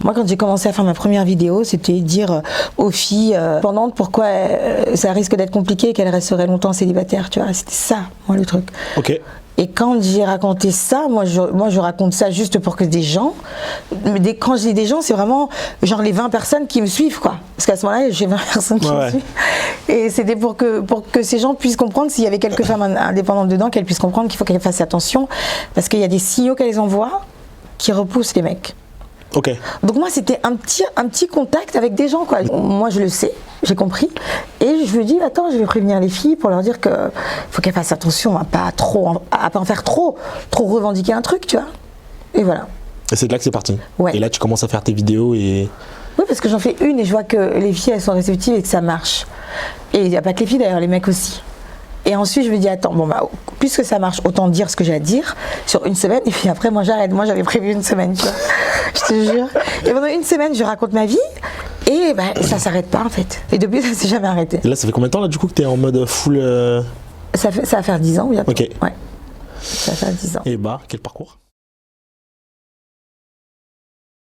Moi, quand j'ai commencé à faire ma première vidéo, c'était dire aux filles pendantes pourquoi ça risque d'être compliqué et qu'elles resteraient longtemps célibataires, tu vois. C'était ça, moi, le truc. Ok. Et quand j'ai raconté ça, moi je raconte ça juste pour que des gens, quand je dis des gens, c'est vraiment genre les 20 personnes qui me suivent, quoi. Parce qu'à ce moment-là, j'ai 20 personnes qui me suivent. Et c'était pour que ces gens puissent comprendre, s'il y avait quelques femmes indépendantes dedans, qu'elles puissent comprendre qu'il faut qu'elles fassent attention, parce qu'il y a des signaux qu'elles envoient qui repoussent les mecs. Ok. Donc moi, c'était un petit contact avec des gens, quoi. Moi, je le sais, j'ai compris. Et je me dis, attends, je vais prévenir les filles pour leur dire qu'il faut qu'elles fassent attention à pas en faire trop revendiquer un truc, tu vois. Et voilà. Et c'est de là que c'est parti. Ouais. Et là, tu commences à faire tes vidéos et... Oui, parce que j'en fais une et je vois que les filles, elles sont réceptives et que ça marche. Et il n'y a pas que les filles, d'ailleurs, les mecs aussi. Et ensuite, je me dis, attends, bon, bah, puisque ça marche, autant dire ce que j'ai à dire sur une semaine. Et puis après, moi, j'arrête. Moi, j'avais prévu une semaine, tu vois. Je te jure. Et pendant une semaine, je raconte ma vie. Et bah, ça s'arrête pas, en fait. Et depuis, ça s'est jamais arrêté. Et là, ça fait combien de temps, là, du coup, que tu es en mode full... Ça va faire 10 ans, bientôt. Ok. Ouais. Ça va faire 10 ans. Et bah, quel parcours?